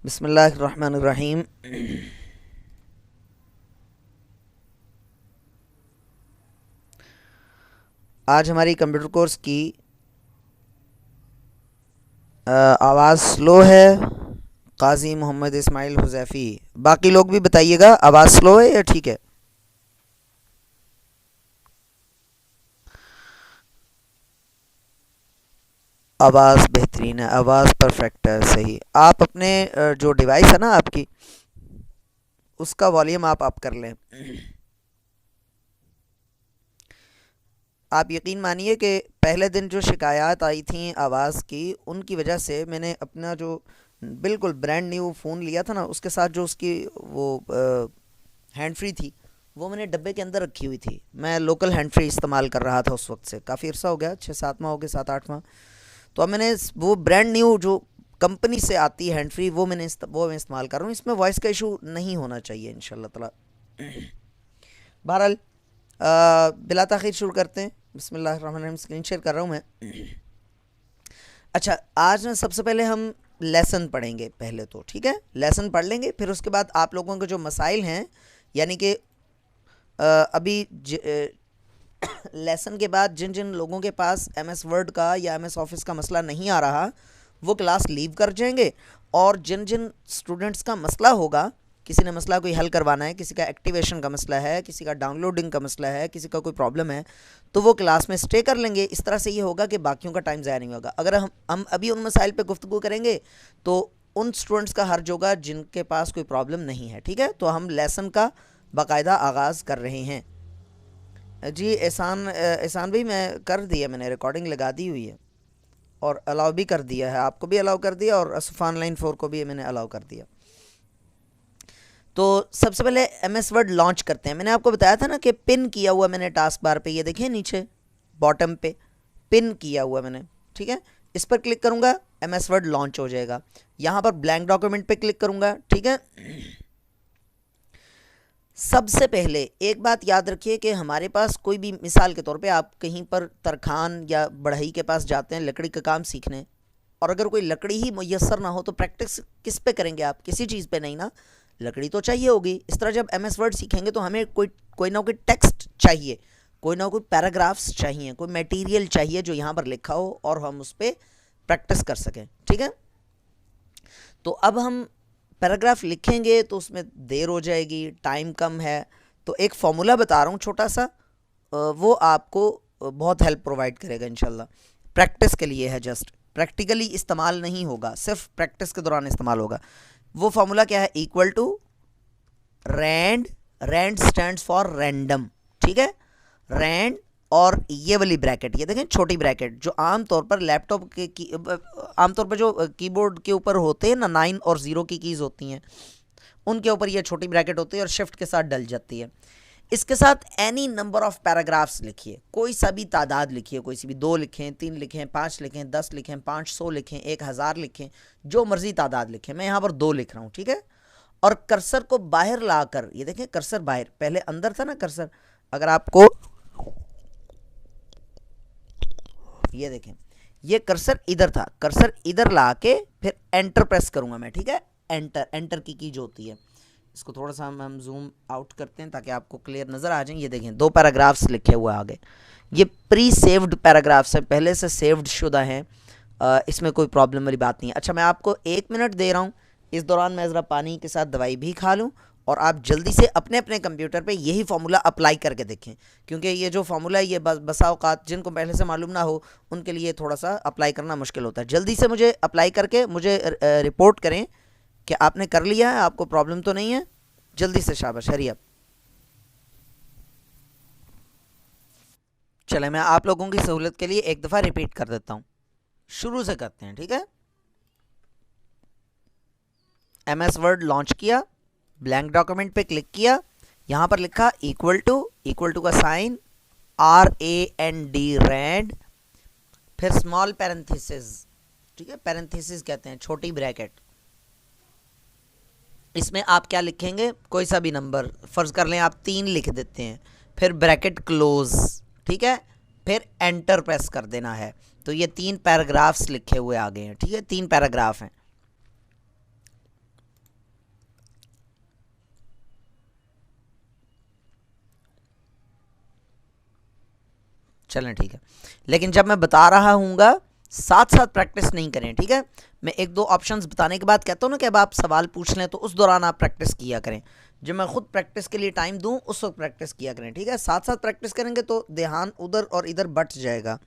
बिस्मिल्लाहिर्रहमानिर्रहीम। आज हमारी कंप्यूटर कोर्स की आवाज़ स्लो है। काजी मोहम्मद इस्माइल हुज़ैफ़ी, बाकी लोग भी बताइएगा आवाज़ स्लो है या ठीक है। आवाज़ बेहतरीन है, आवाज़ परफेक्ट है, सही। आप अपने जो डिवाइस है ना आपकी, उसका वॉल्यूम आप अप कर लें। आप यकीन मानिए कि पहले दिन जो शिकायत आई थी आवाज़ की, उनकी वजह से मैंने अपना जो बिल्कुल ब्रांड न्यू फ़ोन लिया था ना, उसके साथ जो उसकी वो हैंड फ्री थी, वो मैंने डब्बे के अंदर रखी हुई थी। मैं लोकल हैंड फ्री इस्तेमाल कर रहा था उस वक्त से, काफ़ी अरसा हो गया, 6-7 माह हो गए, 7-8 माह। तो अब मैंने वो ब्रांड न्यू जो कंपनी से आती है हैंड फ्री, वो मैं इस्तेमाल कर रहा हूँ। इसमें वॉइस का इशू नहीं होना चाहिए इंशाल्लाह ताला। बहरहाल बिला ताख़ीर शुरू करते हैं। बिस्मिल्लाहिर्रहमानिर्रहीम। स्क्रीन शेयर कर रहा हूँ मैं। अच्छा, आज ना सबसे पहले हम लेसन पढ़ेंगे। पहले तो ठीक है, लेसन पढ़ लेंगे, फिर उसके बाद आप लोगों के जो मसाइल हैं, यानी कि अभी लेसन के बाद जिन जिन लोगों के पास एम एस वर्ड का या एम एस ऑफिस का मसला नहीं आ रहा, वो क्लास लीव कर जाएंगे। और जिन जिन स्टूडेंट्स का मसला होगा, किसी ने मसला कोई हल करवाना है, किसी का एक्टिवेशन का मसला है, किसी का डाउनलोडिंग का मसला है, किसी का कोई प्रॉब्लम है, तो वो क्लास में स्टे कर लेंगे। इस तरह से ये होगा कि बाकियों का टाइम ज़ाया नहीं होगा। अगर हम अभी उन मसाइल पे गुफ्तगू करेंगे तो उन स्टूडेंट्स का हर्ज होगा जिनके पास कोई प्रॉब्लम नहीं है। ठीक है, तो हम लेसन का बाकायदा आगाज़ कर रहे हैं। जी एहसान, एहसान भाई, मैं कर दिया, मैंने रिकॉर्डिंग लगा दी हुई है और अलाउ भी कर दिया है। आपको भी अलाउ कर दिया और असफ़ान लाइन 4 को भी मैंने अलाउ कर दिया। तो सबसे पहले एम एस वर्ड लॉन्च करते हैं। मैंने आपको बताया था ना कि पिन किया हुआ मैंने टास्क बार पे, ये देखिए नीचे बॉटम पे पिन किया हुआ मैंने। ठीक है, इस पर क्लिक करूँगा, एम एस वर्ड लॉन्च हो जाएगा। यहाँ पर ब्लैंक डॉक्यूमेंट पे क्लिक करूँगा। ठीक है, सबसे पहले एक बात याद रखिए कि हमारे पास कोई भी, मिसाल के तौर पे आप कहीं पर तरखान या बढ़ई के पास जाते हैं लकड़ी का काम सीखने, और अगर कोई लकड़ी ही मुयसर ना हो तो प्रैक्टिस किस पे करेंगे आप? किसी चीज़ पे नहीं ना, लकड़ी तो चाहिए होगी। इस तरह जब एम एस वर्ड सीखेंगे तो हमें कोई ना कोई टेक्स्ट चाहिए, कोई ना कोई पैराग्राफ्स चाहिए, कोई मटेरियल चाहिए जो यहाँ पर लिखा हो और हम उस पर प्रैक्टिस कर सकें। ठीक है, तो अब हम पैराग्राफ लिखेंगे तो उसमें देर हो जाएगी, टाइम कम है। तो एक फ़ॉर्मूला बता रहा हूँ छोटा सा, वो आपको बहुत हेल्प प्रोवाइड करेगा इंशाल्लाह। प्रैक्टिस के लिए है, जस्ट प्रैक्टिकली इस्तेमाल नहीं होगा, सिर्फ प्रैक्टिस के दौरान इस्तेमाल होगा। वो फार्मूला क्या है? Equal to rand, rand stands for random. ठीक है, रैंड और ये वाली ब्रैकेट, ये देखें छोटी ब्रैकेट, जो आमतौर पर लैपटॉप के आमतौर पर जो कीबोर्ड के ऊपर होते हैं ना, 9 और 0 की कीज़ होती हैं, उनके ऊपर ये छोटी ब्रैकेट होती है और शिफ्ट के साथ डल जाती है। इसके साथ एनी नंबर ऑफ पैराग्राफ्स लिखिए, कोई सा भी तादाद लिखिए, कोई सी भी, 2 लिखें, 3 लिखें, 5 लिखें, 10 लिखें, 500 लिखें, 1000 लिखें, जो मर्जी तादाद लिखें। मैं यहाँ पर 2 लिख रहा हूँ। ठीक है, और कर्सर को बाहर लाकर, ये देखें कर्सर बाहर, पहले अंदर था ना कर्सर, अगर आपको ये देखें, ये कर्सर इधर था, कर्सर इधर ला के फिर एंटर प्रेस करूंगा मैं। ठीक है, एंटर, एंटर की जो होती है, इसको थोड़ा सा हम जूम आउट करते हैं ताकि आपको क्लियर नज़र आ जाए। ये देखें 2 पैराग्राफ्स लिखे हुए आगे, ये प्री सेव्ड पैराग्राफ्स हैं, पहले से सेव्ड शुदा हैं, इसमें कोई प्रॉब्लम वाली बात नहीं है। अच्छा, मैं आपको 1 मिनट दे रहा हूँ, इस दौरान मैं ज़रा पानी के साथ दवाई भी खा लूँ और आप जल्दी से अपने अपने कंप्यूटर पे यही फार्मूला अप्लाई करके देखें, क्योंकि ये जो फार्मूला है ये बसा औकात जिनको पहले से मालूम ना हो उनके लिए थोड़ा सा अप्लाई करना मुश्किल होता है। जल्दी से मुझे अप्लाई करके मुझे रिपोर्ट करें कि आपने कर लिया है, आपको प्रॉब्लम तो नहीं है। जल्दी से, शाबाश, हरी अप। चले, मैं आप लोगों की सहूलत के लिए एक दफ़ा रिपीट कर देता हूँ, शुरू से करते हैं। ठीक है, एम एस वर्ड लॉन्च किया, ब्लैंक डॉक्यूमेंट पे क्लिक किया, यहाँ पर लिखा इक्वल टू, इक्वल टू का साइन, RAND, रैंड, फिर स्मॉल पैरेंथेसिस। ठीक है, पैरेंथेसिस कहते हैं छोटी ब्रैकेट। इसमें आप क्या लिखेंगे? कोई सा भी नंबर, फ़र्ज़ कर लें आप 3 लिख देते हैं, फिर ब्रैकेट क्लोज। ठीक है, फिर एंटर प्रेस कर देना है। तो ये 3 पैराग्राफ्स लिखे हुए आ गए हैं। ठीक है, 3 पैराग्राफ हैं। चलें ठीक है, लेकिन जब मैं बता रहा हूँगा साथ साथ प्रैक्टिस नहीं करें, ठीक है। मैं एक दो ऑप्शंस बताने के बाद कहता हूँ ना कि अब आप सवाल पूछ लें, तो उस दौरान आप प्रैक्टिस किया करें। जब मैं खुद प्रैक्टिस के लिए टाइम दूँ उस वक्त प्रैक्टिस किया करें, ठीक है। साथ साथ प्रैक्टिस करेंगे तो ध्यान उधर और इधर बट जाएगा।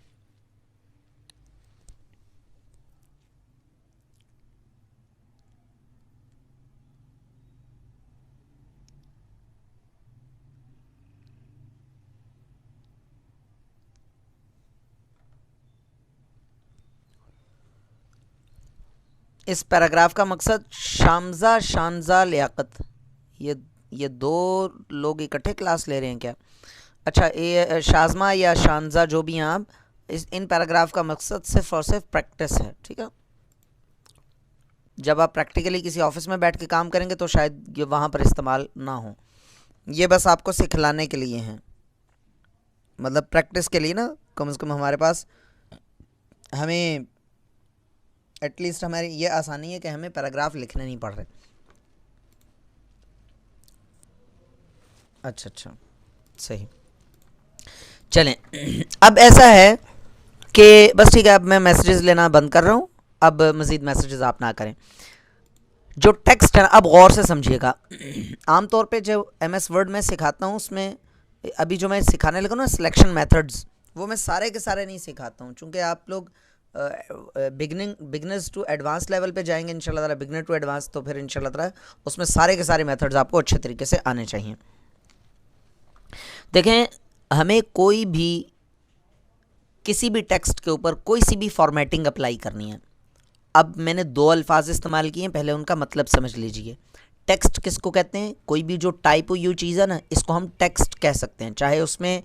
इस पैराग्राफ का मकसद शामजा शानजा लियाकत, ये दो लोग इकट्ठे क्लास ले रहे हैं क्या? अच्छा, ये शाज़मा या शानजा जो भी हैं आप, इन पैराग्राफ का मकसद सिर्फ और सिर्फ प्रैक्टिस है, ठीक है। जब आप प्रैक्टिकली किसी ऑफिस में बैठ के काम करेंगे तो शायद ये वहाँ पर इस्तेमाल ना हो, ये बस आपको सिखलाने के लिए हैं, मतलब प्रैक्टिस के लिए ना। कम से कम हमारे पास, हमें एटलीस्ट हमारी ये आसानी है कि हमें पैराग्राफ लिखने नहीं पड़ रहे। अच्छा, सही। चलें, अब ऐसा है कि बस ठीक है, अब मैं मैसेजेस लेना बंद कर रहा हूँ, अब मज़ीद मैसेजेस आप ना करें। जो टेक्स्ट है ना, अब गौर से समझिएगा। आमतौर पे जो MS वर्ड में सिखाता हूँ उसमें अभी जो मैं सिखाने लगा ना सिलेक्शन मेथड्स, वो मैं सारे के सारे नहीं सिखाता हूँ, चूँकि आप लोग बिगनर्स टू एडवांस लेवल पे जाएंगे इंशाल्लाह ताला, बिगनर टू एडवांस, तो फिर इंशाल्लाह ताला उसमें सारे के सारे मेथड्स आपको अच्छे तरीके से आने चाहिए। देखें, हमें कोई भी किसी भी टेक्स्ट के ऊपर कोई सी भी फॉर्मेटिंग अप्लाई करनी है। अब मैंने दो अल्फाज इस्तेमाल किए हैं, पहले उनका मतलब समझ लीजिए। टेक्स्ट किसको कहते हैं? कोई भी जो टाइप यू चीज़ है ना, इसको हम टेक्स्ट कह सकते हैं, चाहे उसमें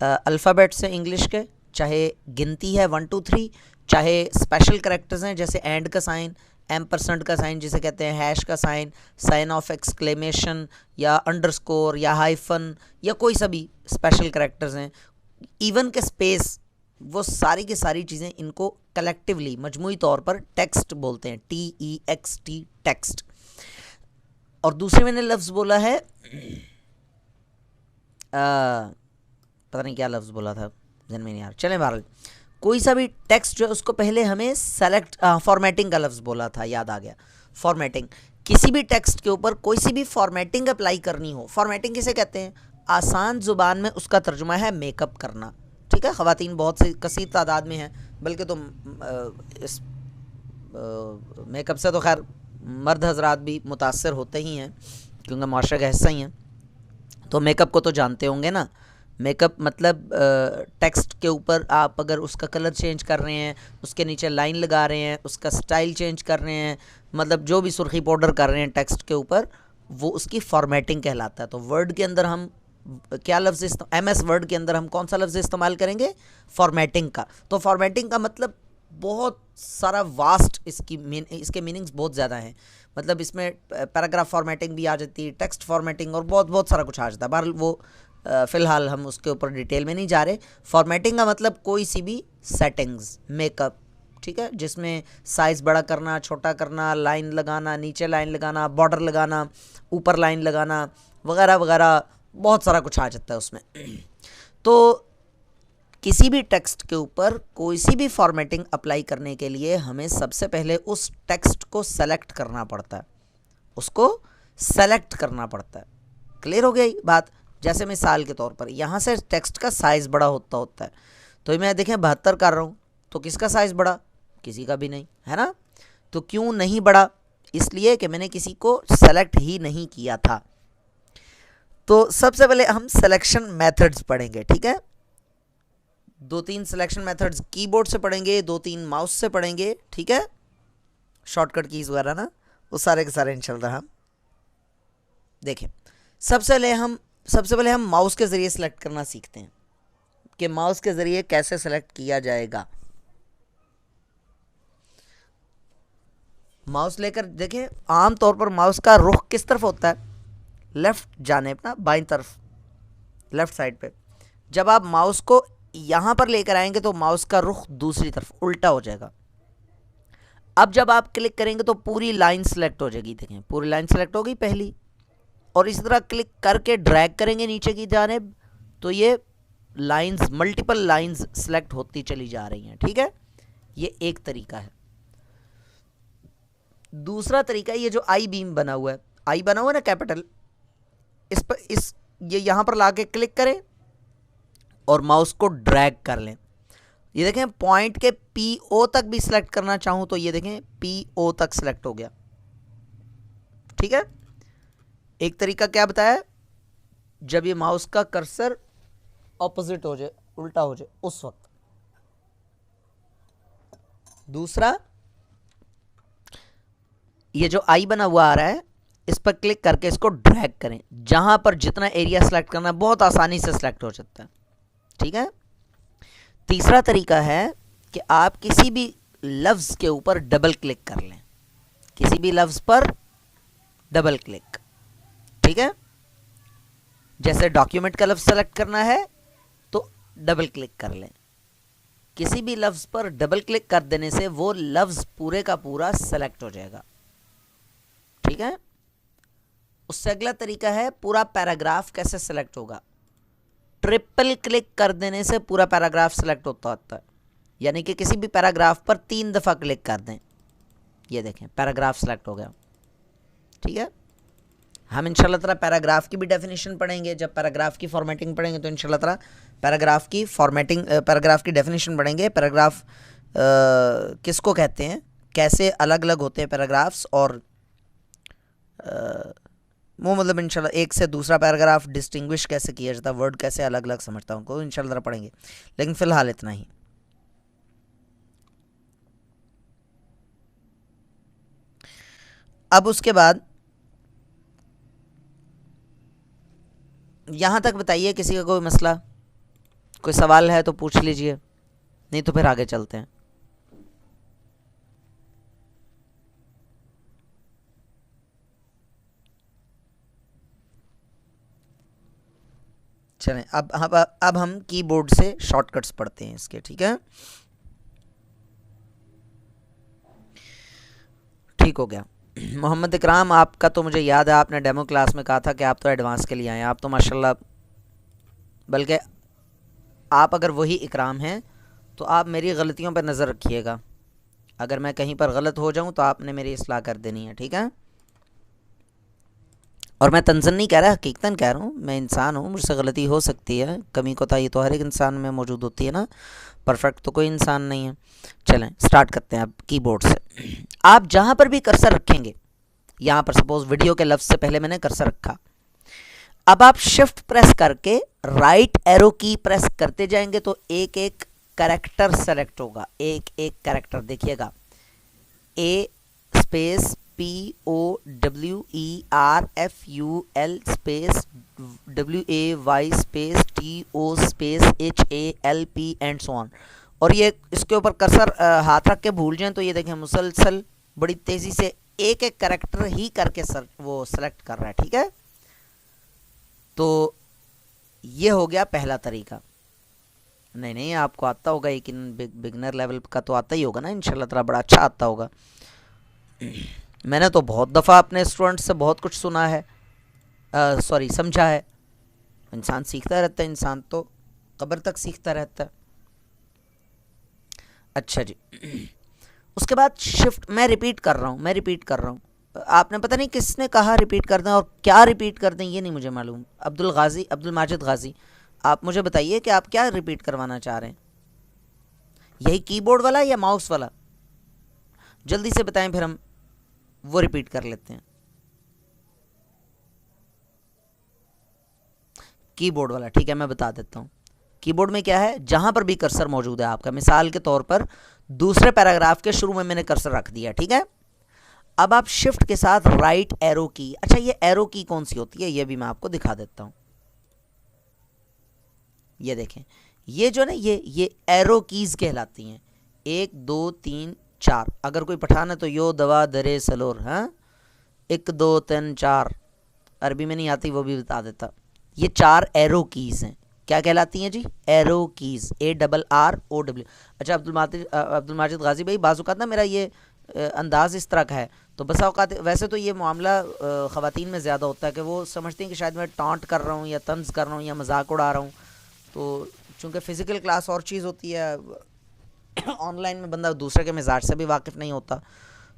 अल्फ़ाबेट्स हैं इंग्लिश के, चाहे गिनती है 1 2 3, चाहे स्पेशल करेक्टर्स हैं जैसे एंड का साइन, % का साइन जिसे कहते हैं, हैश का साइन, साइन ऑफ एक्सक्लेमेशन या अंडरस्कोर या हाइफन, या कोई सा भी स्पेशल करेक्टर्स हैं, इवन के स्पेस, वो सारी की सारी चीज़ें, इनको कलेक्टिवली मजमूई तौर पर टेक्स्ट बोलते हैं, TEXT, टेक्स्ट। और दूसरे मैंने लफ्ज़ बोला है, पता नहीं क्या लफ्ज़ बोला था, जहन में नहीं आ रहा। चलें, बहरहाल कोई सा भी टेक्स्ट जो है उसको पहले हमें फॉर्मेटिंग का लफ्ज़ बोला था, याद आ गया, फॉर्मेटिंग। किसी भी टेक्स्ट के ऊपर कोई सी भी फॉर्मेटिंग अप्लाई करनी हो, फॉर्मेटिंग किसे कहते हैं? आसान ज़ुबान में उसका तर्जुमा है मेकअप करना, ठीक है। ख़वातीन बहुत सी कसीर तादाद में हैं, बल्कि तो इस मेकअप से तो खैर मर्द हजरात भी मुतासर होते ही हैं, क्योंकि माशरे का हिस्सा ही हैं, तो मेकअप को तो जानते होंगे ना। मेकअप मतलब टेक्स्ट के ऊपर आप अगर उसका कलर चेंज कर रहे हैं, उसके नीचे लाइन लगा रहे हैं, उसका स्टाइल चेंज कर रहे हैं, मतलब जो भी सुर्खी पाउडर कर रहे हैं टेक्स्ट के ऊपर, वो उसकी फॉर्मेटिंग कहलाता है। तो वर्ड के अंदर हम क्या लफ्ज़ MS वर्ड के अंदर हम कौन सा लफ्ज़ इस्तेमाल करेंगे? फॉर्मेटिंग का। तो फॉर्मेटिंग का मतलब बहुत सारा वास्ट, इसके मीनिंग्स बहुत ज़्यादा हैं। मतलब इसमें पैराग्राफ फॉर्मेटिंग भी आ जाती है, टेक्स्ट फॉर्मेटिंग, और बहुत सारा कुछ आ जाता है। बहरहाल वो फ़िलहाल हम उसके ऊपर डिटेल में नहीं जा रहे। फॉर्मेटिंग का मतलब कोई सी भी सेटिंग्स, मेकअप, ठीक है, जिसमें साइज़ बड़ा करना, छोटा करना, लाइन लगाना, नीचे लाइन लगाना, बॉर्डर लगाना, ऊपर लाइन लगाना, वगैरह वगैरह, बहुत सारा कुछ आ जाता है उसमें। तो किसी भी टेक्स्ट के ऊपर कोई सी भी फॉर्मेटिंग अप्लाई करने के लिए हमें सबसे पहले उस टेक्स्ट को सेलेक्ट करना पड़ता है, उसको सेलेक्ट करना पड़ता है। क्लियर हो गई बात? जैसे मिसाल के तौर पर यहाँ से टेक्स्ट का साइज़ बड़ा होता है, तो मैं देखें 72 कर रहा हूँ, तो किसका साइज़ बड़ा? किसी का भी नहीं, है ना। तो क्यों नहीं बड़ा? इसलिए कि मैंने किसी को सेलेक्ट ही नहीं किया था। तो सबसे पहले हम सिलेक्शन मेथड्स पढ़ेंगे, ठीक है। 2-3 सिलेक्शन मेथड्स कीबोर्ड से पढ़ेंगे, 2-3 माउस से पढ़ेंगे, ठीक है, शॉर्टकट कीज़ वगैरह ना, वो सारे के सारे इंशाल्लाह हम देखें। सबसे पहले हम माउस के ज़रिए सेलेक्ट करना सीखते हैं कि माउस के ज़रिए कैसे सेलेक्ट किया जाएगा। माउस लेकर देखें, आम तौर पर माउस का रुख किस तरफ होता है? लेफ़्ट जानिब ना, बाईं तरफ, लेफ़्ट साइड पे। जब आप माउस को यहाँ पर लेकर आएंगे तो माउस का रुख दूसरी तरफ उल्टा हो जाएगा। अब जब आप क्लिक करेंगे तो पूरी लाइन सेलेक्ट हो जाएगी। देखें, पूरी लाइन सेलेक्ट हो गई पहली, और इसी तरह क्लिक करके ड्रैग करेंगे नीचे की जानिब, तो ये लाइंस, मल्टीपल लाइंस सेलेक्ट होती चली जा रही हैं। ठीक है, ये एक तरीका है। दूसरा तरीका ये जो आई बीम बना हुआ है, आई बना हुआ है ना कैपिटल, इस पर ये यहां पर लाके क्लिक करें और माउस को ड्रैग कर लें। ये देखें पॉइंट के पीओ तक भी सिलेक्ट करना चाहूं तो ये देखें पीओ तक सिलेक्ट हो गया। ठीक है, एक तरीका क्या बताया, जब ये माउस का कर्सर ऑपोजिट हो जाए, उल्टा हो जाए उस वक्त। दूसरा, ये जो आई बना हुआ आ रहा है इस पर क्लिक करके इसको ड्रैग करें, जहां पर जितना एरिया सेलेक्ट करना है बहुत आसानी से सेलेक्ट हो जाता है। ठीक है, तीसरा तरीका है कि आप किसी भी लफ्ज के ऊपर डबल क्लिक कर लें, किसी भी लफ्ज पर डबल क्लिक। ठीक है, जैसे डॉक्यूमेंट का लफ्ज सेलेक्ट करना है तो डबल क्लिक कर लें, किसी भी लफ्ज पर डबल क्लिक कर देने से वो लफ्ज पूरे का पूरा सेलेक्ट हो जाएगा। ठीक है, उससे अगला तरीका है पूरा पैराग्राफ कैसे सेलेक्ट होगा। ट्रिपल क्लिक कर देने से पूरा पैराग्राफ सेलेक्ट होता है, यानी कि किसी भी पैराग्राफ पर 3 दफ़ा क्लिक कर दें, ये देखें पैराग्राफ सेलेक्ट हो गया। ठीक है, हम इंशाल्लाह ताला पैराग्राफ की भी डेफिनेशन पढ़ेंगे, जब पैराग्राफ की फॉर्मेटिंग पढ़ेंगे तो इंशाल्लाह ताला पैराग्राफ की फॉर्मेटिंग, पैराग्राफ की डेफिनेशन पढ़ेंगे। पैराग्राफ किसको कहते हैं, कैसे अलग अलग होते हैं पैराग्राफ्स, और वो मतलब इंशाल्लाह एक से दूसरा पैराग्राफ डिस्टिंग्विश कैसे किया जाता है, वर्ड कैसे अलग अलग समझता हूँ उनको इंशाल्लाह ताला पढ़ेंगे, लेकिन फ़िलहाल इतना ही। अब उसके बाद यहाँ तक बताइए, किसी का कोई मसला, कोई सवाल है तो पूछ लीजिए, नहीं तो फिर आगे चलते हैं। चलें, अब हम कीबोर्ड से शॉर्टकट्स पढ़ते हैं इसके। ठीक है, ठीक हो गया। मोहम्मद इकराम, आपका तो मुझे याद है आपने डेमो क्लास में कहा था कि आप तो एडवांस के लिए आए, आप तो माशाल्लाह, बल्कि आप अगर वही इकराम हैं तो आप मेरी गलतियों पर नज़र रखिएगा, अगर मैं कहीं पर गलत हो जाऊं तो आपने मेरी इस्लाह कर देनी है। ठीक है, और मैं तंज़न नहीं कह रहा, हकीकतन कह रहा हूँ, मैं इंसान हूँ, मुझसे गलती हो सकती है, कमी कोताही तो हर एक इंसान में मौजूद होती है ना, परफेक्ट तो कोई इंसान नहीं है। चलें स्टार्ट करते हैं अब कीबोर्ड से। आप जहाँ पर भी कर्सर रखेंगे, यहाँ पर सपोज वीडियो के लफ्ज़ से पहले मैंने कर्सर रखा, अब आप शिफ्ट प्रेस करके राइट एरो की प्रेस करते जाएंगे तो एक एक कैरेक्टर सेलेक्ट होगा, एक एक कैरेक्टर देखिएगा, A space POWERFUL space WAY space TO space HALP and so on. और ये इसके ऊपर कर्सर हाथ रख के भूल जाएं तो ये देखें मुसलसल बड़ी तेज़ी से एक एक कैरेक्टर ही करके वो सेलेक्ट कर रहा है। ठीक है, तो ये हो गया पहला तरीका। नहीं आपको आता होगा, लेकिन बिगनर लेवल का तो आता ही होगा ना, इंशाल्लाह ताला बड़ा अच्छा आता होगा। मैंने तो बहुत दफ़ा अपने स्टूडेंट से बहुत कुछ सुना है, सॉरी समझा है। इंसान सीखता रहता है, इंसान तो कब्र तक सीखता रहता है। अच्छा जी, उसके बाद शिफ्ट, मैं रिपीट कर रहा हूँ, आपने पता नहीं किसने कहा रिपीट कर दें और क्या रिपीट कर दें ये नहीं मुझे मालूम। अब्दुल माजिद गाजी, आप मुझे बताइए कि आप क्या रिपीट करवाना चाह रहे हैं, यही कीबोर्ड वाला या माउस वाला, जल्दी से बताएं फिर हम वो रिपीट कर लेते हैं। कीबोर्ड वाला, ठीक है, मैं बता देता हूँ। कीबोर्ड में क्या है, जहां पर भी कर्सर मौजूद है आपका, मिसाल के तौर पर दूसरे पैराग्राफ के शुरू में मैंने कर्सर रख दिया। ठीक है, अब आप शिफ्ट के साथ राइट एरो की, अच्छा ये एरो की कौन सी होती है ये भी मैं आपको दिखा देता हूं। ये देखें, ये जो ना ये एरो कीज कहलाती हैं, 1 2 3 4। अगर कोई पठान है तो यो दवा दरे सलोर, हाँ 1 2 3 4, अरबी में नहीं आती वो भी बता देता। ये 4 एरो कीज हैं, क्या कहलाती हैं जी, एरो कीज, ARROW। अच्छा अब्दुल माजिद गाजी भाई, बाज़ औक़ात ना मेरा ये अंदाज़ इस तरह का है तो बस औक़ात, वैसे तो ये मामला ख़वातीन में ज़्यादा होता है कि वो समझती हैं कि शायद मैं टॉन्ट कर रहा हूँ या तंज़ कर रहा हूँ या मजाक उड़ा रहा हूँ, तो चूँकि फ़िज़िकल क्लास और चीज़ होती है, ऑनलाइन में बंदा दूसरे के मिजाज से भी वाकिफ़ नहीं होता।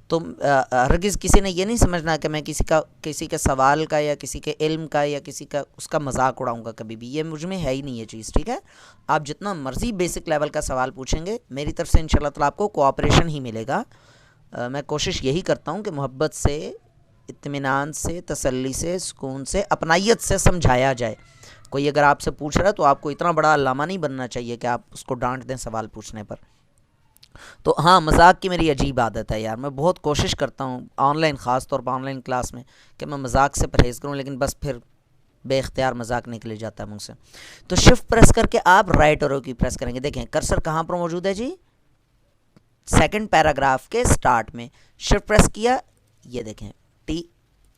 तो हरगिज़ किसी ने ये नहीं समझना कि मैं किसी के सवाल का या किसी के इल्म का या किसी का उसका मजाक उड़ाऊंगा, कभी भी ये मुझ में है ही नहीं ये चीज़, ठीक है। आप जितना मर्ज़ी बेसिक लेवल का सवाल पूछेंगे, मेरी तरफ से इंशाल्लाह ताला आपको कोऑपरेशन ही मिलेगा। मैं कोशिश यही करता हूँ कि मोहब्बत से, इत्मीनान से, तसल्ली से, सुकून से, अपनाइयत से समझाया जाए। कोई अगर आपसे पूछ रहा है तो आपको इतना बड़ा अल्लामा नहीं बनना चाहिए कि आप उसको डांट दें सवाल पूछने पर। तो हाँ, मजाक की मेरी अजीब आदत है यार, मैं बहुत कोशिश करता हूँ ऑनलाइन, ख़ास तौर पर ऑनलाइन क्लास में, कि मैं मजाक से परहेज़ करूँ, लेकिन बस फिर बेख्तियार मजाक निकल जाता है मुझसे। तो शिफ्ट प्रेस करके आप राइट एरो की प्रेस करेंगे। देखें कर्सर कहाँ पर मौजूद है जी, सेकंड पैराग्राफ के स्टार्ट में। शिफ्ट प्रेस किया, ये देखें टी,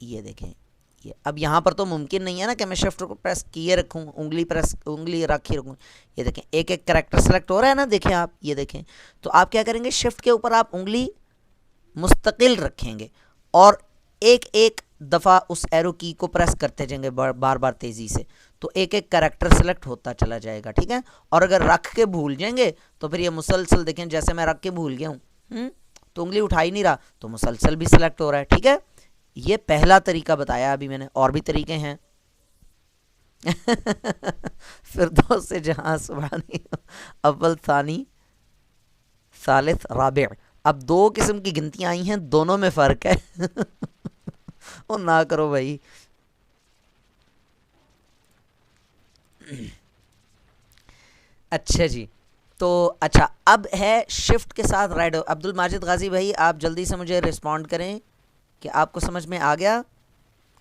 ये देखें ये। अब यहाँ पर तो मुमकिन नहीं है ना कि मैं शिफ्ट को प्रेस किए रखूँ, उंगली रखी रखूँ। ये देखें एक एक करेक्टर सेलेक्ट हो रहा है ना, देखें आप, ये देखें। तो आप क्या करेंगे, शिफ्ट के ऊपर आप उंगली मुस्तकिल रखेंगे और एक एक दफ़ा उस एरो की को प्रेस करते जाएंगे बार बार तेज़ी से, तो एक एक करेक्टर सेलेक्ट होता चला जाएगा, ठीक है। और अगर रख के भूल जाएंगे तो फिर ये मुसलसल, देखें जैसे मैं रख के भूल गया हूँ तो उंगली उठा ही नहीं रहा, तो मुसलसल भी सिलेक्ट हो रहा है, ठीक है। ये पहला तरीका बताया अभी मैंने, और भी तरीके हैं। फिरदौस से जहां सुभानी, अव्वल थानी सालिस राबिअ। अब दो किस्म की गिनतियां आई हैं, दोनों में फ़र्क है। ओ ना करो भाई। अच्छा जी, तो अच्छा अब है शिफ्ट के साथ राइट। अब्दुल माजिद गाजी भाई, आप जल्दी से मुझे रिस्पॉन्ड करें कि आपको समझ में आ गया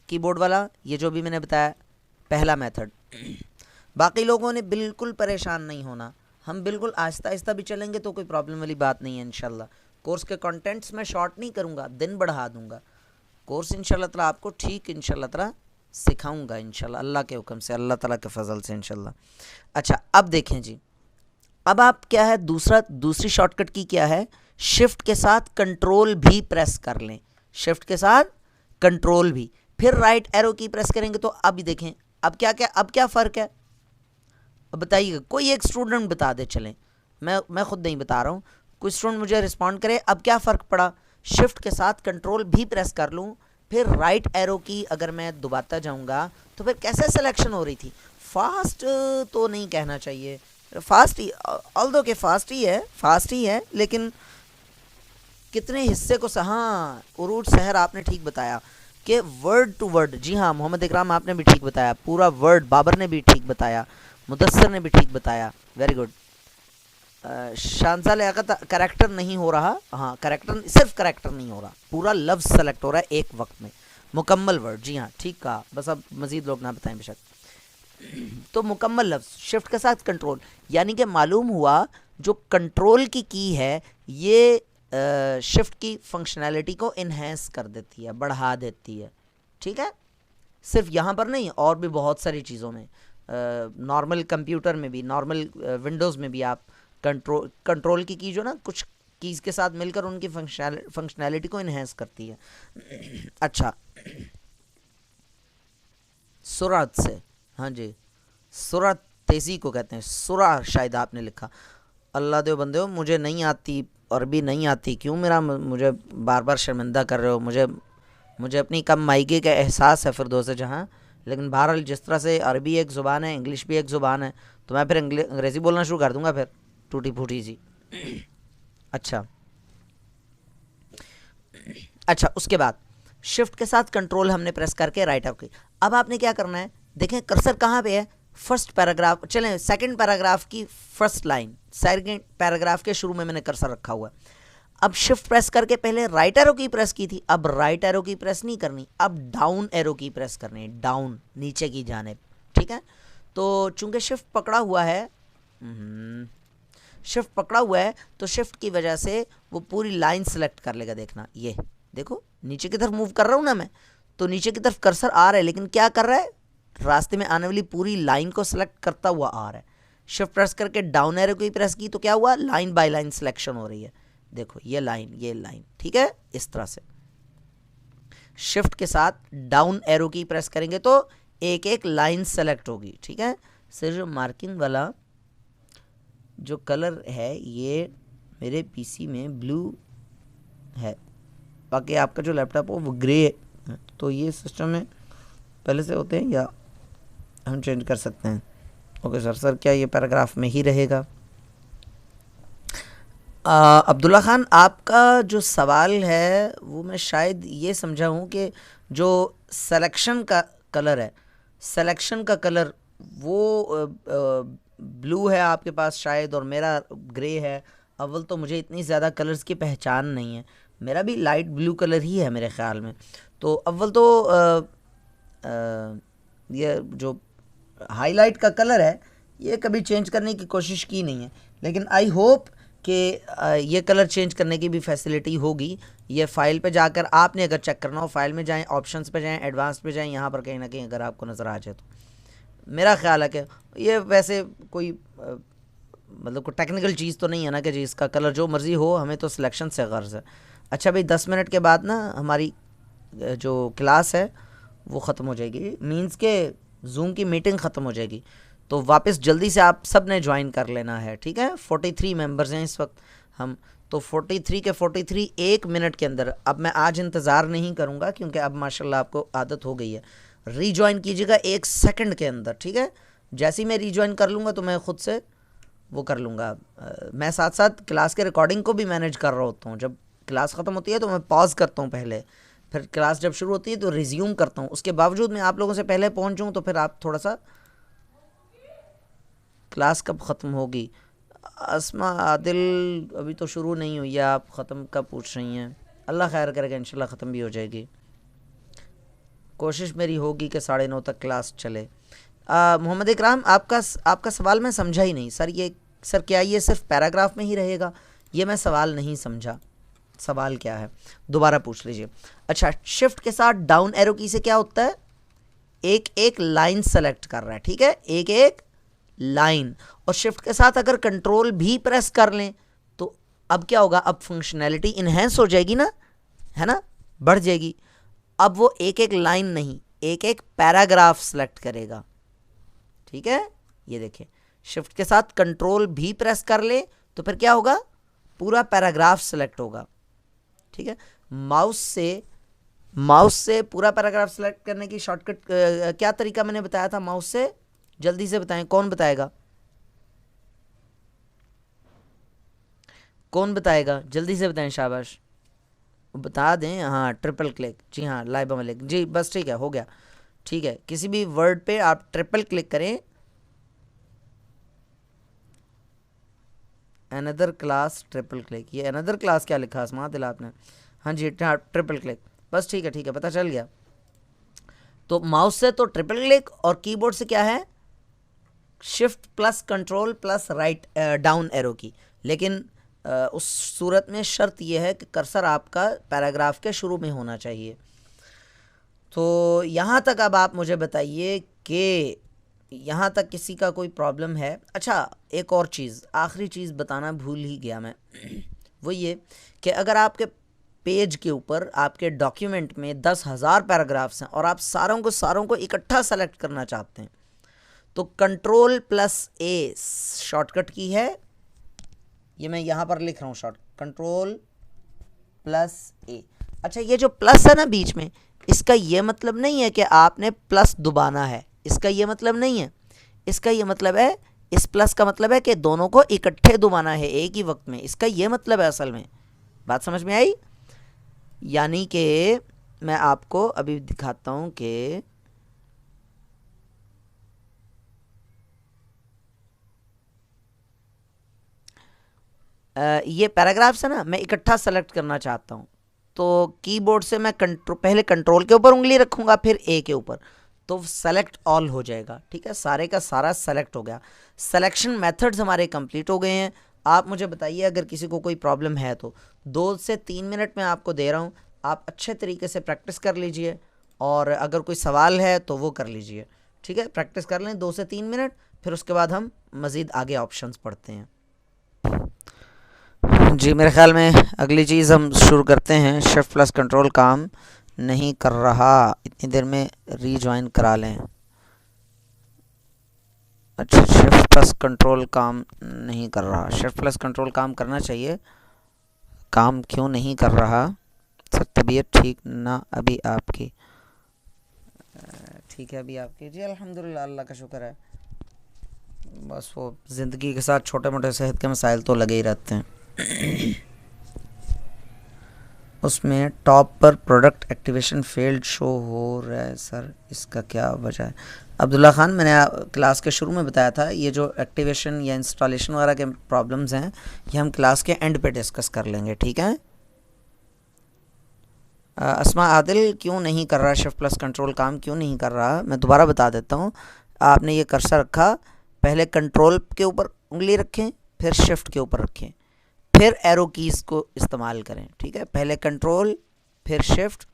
कीबोर्ड वाला, ये जो भी मैंने बताया पहला मेथड। बाकी लोगों ने बिल्कुल परेशान नहीं होना, हम बिल्कुल आहिस्ता आहिस्ता भी चलेंगे तो कोई प्रॉब्लम वाली बात नहीं है इंशाल्लाह। कोर्स के कंटेंट्स मैं शॉर्ट नहीं करूँगा, दिन बढ़ा दूँगा। कोर्स इंशाल्लाह ताला आपको ठीक इंशाल्लाह ताला सिखाऊँगा इंशाल्लाह, अल्लाह के हुक्म से, अल्लाह ताला के फजल से इंशाल्लाह। अच्छा अब देखें जी, अब आप क्या है, दूसरी शॉर्टकट की क्या है, शिफ्ट के साथ कंट्रोल भी प्रेस कर लें, शिफ्ट के साथ कंट्रोल भी, फिर राइट एरो की प्रेस करेंगे। तो अब देखें अब क्या फ़र्क है, अब बताइएगा। कोई एक स्टूडेंट बता दे, चलें मैं खुद नहीं बता रहा हूँ, कोई स्टूडेंट मुझे रिस्पॉन्ड करे, अब क्या फ़र्क पड़ा। शिफ्ट के साथ कंट्रोल भी प्रेस कर लूँ, फिर राइट एरो की अगर मैं दबाता जाऊँगा तो फिर कैसे सिलेक्शन हो रही थी। फास्ट तो नहीं कहना चाहिए, फास्ट ही, ऑल्दो के फास्ट ही है, लेकिन कितने हिस्से को हाँ, उरूज सहर आपने ठीक बताया कि वर्ड टू वर्ड। जी हाँ, मोहम्मद इकराम आपने भी ठीक बताया, पूरा वर्ड, बाबर ने भी ठीक बताया, मुदस्सर ने भी ठीक बताया, वेरी गुड। शानसा लियाकत करेक्टर नहीं हो रहा, हाँ करेक्टर, सिर्फ करेक्टर नहीं हो रहा, पूरा लफ्ज़ सेलेक्ट हो रहा है एक वक्त में, मुकम्मल वर्ड। जी हाँ ठीक कहा, बस अब मज़ीद लोग ना बताएं बेशक। तो मुकम्मल लफ्ज़ शिफ्ट के साथ कंट्रोल, यानी कि मालूम हुआ जो कंट्रोल की है ये शिफ्ट की फंक्शनैलिटी को इन्हेंस कर देती है, बढ़ा देती है, ठीक है। सिर्फ यहाँ पर नहीं, और भी बहुत सारी चीज़ों में, नॉर्मल कंप्यूटर में भी, नॉर्मल विंडोज़ में भी आप कंट्रोल की जो ना कुछ कीज़ के साथ मिलकर उनकी फंक्शनैलिटी को इन्हेंस करती है। अच्छा, सुरत से, हाँ जी, सुरत तेज़ी को कहते हैं, सुरा शायद आपने लिखा। अल्लाह दे बंदे हो, मुझे नहीं आती, अरबी नहीं आती, क्यों मुझे बार बार शर्मिंदा कर रहे हो। मुझे अपनी कम मायगी का एहसास है फिरदौस जहाँ, लेकिन बहरहाल जिस तरह से अरबी एक ज़ुबान है, इंग्लिश भी एक ज़ुबान है, तो मैं फिर अंग्रेज़ी बोलना शुरू कर दूँगा फिर, टूटी फूटी जी। अच्छा, उसके बाद शिफ्ट के साथ कंट्रोल हमने प्रेस करके राइट अप की। अब आपने क्या करना है, देखें कर्सर कहाँ पे है, फर्स्ट पैराग्राफ, चलें सेकंड पैराग्राफ की फर्स्ट लाइन, सेकंड पैराग्राफ के शुरू में मैंने कर्सर रखा हुआ है। अब शिफ्ट प्रेस करके पहले राइट एरो की प्रेस की थी, अब राइट एरो की प्रेस नहीं करनी, अब डाउन एरो की प्रेस करनी, डाउन, नीचे की जानिब, ठीक है। तो चूंकि शिफ्ट पकड़ा हुआ है, शिफ्ट पकड़ा हुआ है तो शिफ्ट की वजह से वो पूरी लाइन सेलेक्ट कर लेगा। देखना, ये देखो नीचे की तरफ मूव कर रहा हूँ ना मैं, तो नीचे की तरफ कर्सर आ रहा है, लेकिन क्या कर रहा है, रास्ते में आने वाली पूरी लाइन को सेलेक्ट करता हुआ आ रहा है। शिफ्ट प्रेस करके डाउन एरो की प्रेस की तो क्या हुआ, लाइन बाय लाइन सिलेक्शन हो रही है। देखो ये लाइन, ठीक है। इस तरह से शिफ्ट के साथ डाउन एरो की प्रेस करेंगे तो एक एक लाइन सेलेक्ट होगी, ठीक है। सिर्फ मार्किंग वाला जो कलर है ये मेरे पीसी में ब्लू है, बाकी आपका जो लैपटॉप हो वो ग्रे है। तो ये सिस्टम में पहले से होते हैं या हम चेंज कर सकते हैं? ओके सर क्या ये पैराग्राफ में ही रहेगा? अब्दुल्ला ख़ान, आपका जो सवाल है वो मैं शायद ये समझा हूँ कि जो सिलेक्शन का कलर है, सिलेक्शन का कलर वो ब्लू है आपके पास शायद, और मेरा ग्रे है। अव्वल तो मुझे इतनी ज़्यादा कलर्स की पहचान नहीं है, मेरा भी लाइट ब्लू कलर ही है मेरे ख़्याल में। तो अव्वल तो ये जो हाईलाइट का कलर है ये कभी चेंज करने की कोशिश की नहीं है, लेकिन आई होप कि ये कलर चेंज करने की भी फैसिलिटी होगी। ये फ़ाइल पे जाकर आपने अगर चेक करना हो, फाइल में जाएं, ऑप्शंस पे जाएं, एडवांस पे जाएं, यहाँ पर कहीं ना कहीं अगर आपको नज़र आ जाए तो मेरा ख्याल है कि ये वैसे कोई मतलब कोई टेक्निकल चीज़ तो नहीं है ना कि जी इसका कलर जो मर्ज़ी हो, हमें तो सिलेक्शन से गर्ज़ है। अच्छा भाई, 10 मिनट के बाद ना हमारी जो क्लास है वो ख़त्म हो जाएगी, मीन्स के जूम की मीटिंग ख़त्म हो जाएगी, तो वापस जल्दी से आप सब ने ज्वाइन कर लेना है, ठीक है। 43 मेंबर्स हैं इस वक्त हम, तो 43 के 43 1 मिनट के अंदर। अब मैं आज इंतज़ार नहीं करूँगा क्योंकि अब माशाल्लाह आपको आदत हो गई है। रीज्वाइन कीजिएगा 1 सेकंड के अंदर, ठीक है। जैसे ही मैं रीज्वाइन कर लूँगा तो मैं ख़ुद से वो कर लूँगा। मैं साथ साथ क्लास के रिकॉर्डिंग को भी मैनेज कर रहा होता हूँ। जब क्लास ख़त्म होती है तो मैं पॉज करता हूँ पहले, फिर क्लास जब शुरू होती है तो रिज्यूम करता हूँ। उसके बावजूद मैं आप लोगों से पहले पहुँच जाऊँ तो फिर आप थोड़ा सा, क्लास कब ख़त्म होगी? अस्मा आदिल, अभी तो शुरू नहीं हुई है, आप ख़त्म कब पूछ रही हैं? अल्लाह खैर करेगा, इंशाल्लाह ख़त्म भी हो जाएगी। कोशिश मेरी होगी कि 9:30 तक क्लास चले। मोहम्मद इकराम, आपका सवाल मैं समझा ही नहीं सर क्या ये सिर्फ पैराग्राफ में ही रहेगा? ये मैं सवाल नहीं समझा, सवाल क्या है दोबारा पूछ लीजिए। अच्छा, शिफ्ट के साथ डाउन एरो की से क्या होता है? एक एक लाइन सेलेक्ट कर रहा है, ठीक है, एक एक लाइन। और शिफ्ट के साथ अगर कंट्रोल भी प्रेस कर लें तो अब क्या होगा? अब फंक्शनैलिटी इन्हेंस हो जाएगी ना, है ना, बढ़ जाएगी। अब वो एक एक लाइन नहीं, एक एक पैराग्राफ सेलेक्ट करेगा, ठीक है। ये देखिए, शिफ्ट के साथ कंट्रोल भी प्रेस कर ले तो फिर क्या होगा? पूरा पैराग्राफ सेलेक्ट होगा, ठीक है। माउस से पूरा पैराग्राफ सेलेक्ट करने की शॉर्टकट क्या तरीका मैंने बताया था माउस से? जल्दी से बताएं, कौन बताएगा? कौन बताएगा? जल्दी से बताएं, शाबाश बता दें। हाँ, ट्रिपल क्लिक, जी हाँ, लाइबा मलिक जी, बस ठीक है, हो गया, ठीक है। किसी भी वर्ड पे आप ट्रिपल क्लिक करें, अनदर क्लास ट्रिपल क्लिक, ये अनदर क्लास क्या लिखा आसमा दिल आपने? हाँ जी, ट्रिपल क्लिक, बस ठीक है, पता चल गया। तो माउस से तो ट्रिपल क्लिक और कीबोर्ड से क्या है? Shift plus control plus write down arrow की। लेकिन उस सूरत में शर्त यह है कि कर्सर आपका पैराग्राफ के शुरू में होना चाहिए। तो यहाँ तक अब आप मुझे बताइए कि यहाँ तक किसी का कोई प्रॉब्लम है? अच्छा, एक और चीज़, आखिरी चीज़ बताना भूल ही गया मैं वो ये कि अगर आपके पेज के ऊपर, आपके डॉक्यूमेंट में 10,000 पैराग्राफ्स हैं और आप सारों को इकट्ठा सेलेक्ट करना चाहते हैं तो कंट्रोल प्लस ए शॉर्टकट की है। ये मैं यहाँ पर लिख रहा हूँ शॉर्ट, कंट्रोल प्लस ए। अच्छा, ये जो प्लस है ना बीच में, इसका ये मतलब नहीं है कि आपने प्लस दबाना है, इसका ये मतलब नहीं है। इसका ये मतलब है, इस प्लस का मतलब है कि दोनों को इकट्ठे दबाना है एक ही वक्त में, इसका ये मतलब है असल में। बात समझ में आई? यानी कि मैं आपको अभी दिखाता हूँ कि ये पैराग्राफ्स है ना, मैं इकट्ठा सेलेक्ट करना चाहता हूँ तो कीबोर्ड से मैं पहले कंट्रोल के ऊपर उंगली रखूँगा, फिर ए के ऊपर, तो सेलेक्ट ऑल हो जाएगा, ठीक है। सारे का सारा सेलेक्ट हो गया। सिलेक्शन मेथड्स हमारे कंप्लीट हो गए हैं। आप मुझे बताइए अगर किसी को कोई प्रॉब्लम है तो 2 से 3 मिनट में आपको दे रहा हूँ, आप अच्छे तरीके से प्रैक्टिस कर लीजिए, और अगर कोई सवाल है तो वो कर लीजिए, ठीक है। प्रैक्टिस कर लें 2 से 3 मिनट, फिर उसके बाद हम मज़ीद आगे ऑप्शंस पढ़ते हैं। जी, मेरे ख्याल में अगली चीज़ हम शुरू करते हैं। शिफ्ट प्लस कंट्रोल काम नहीं कर रहा, इतनी देर में रीज्वाइन करा लें। अच्छा, शिफ्ट प्लस कंट्रोल काम नहीं कर रहा। शिफ्ट प्लस कंट्रोल काम करना चाहिए, काम क्यों नहीं कर रहा? सर तबीयत ठीक ना अभी आपकी? ठीक है अभी आपकी जी, अल्हम्दुलिल्लाह, अल्लाह का शुक्र है। बस वो ज़िंदगी के साथ छोटे मोटे सेहत के मसाइल तो लगे ही रहते हैं। उसमें टॉप पर प्रोडक्ट एक्टिवेशन फेल्ड शो हो रहा है सर, इसका क्या वजह है? अब्दुल्ला ख़ान, मैंने क्लास के शुरू में बताया था, ये जो एक्टिवेशन या इंस्टॉलेशन वगैरह के प्रॉब्लम्स हैं ये हम क्लास के एंड पे डिस्कस कर लेंगे, ठीक है? अस्मा आदिल, क्यों नहीं कर रहा शिफ्ट प्लस कंट्रोल काम, क्यों नहीं कर रहा? मैं दोबारा बता देता हूँ। आपने ये कर्सर रखा, पहले कंट्रोल के ऊपर उंगली रखें, फिर शिफ्ट के ऊपर रखें, फिर एरो कीज़ को इस्तेमाल करें, ठीक है? पहले कंट्रोल फिर शिफ्ट,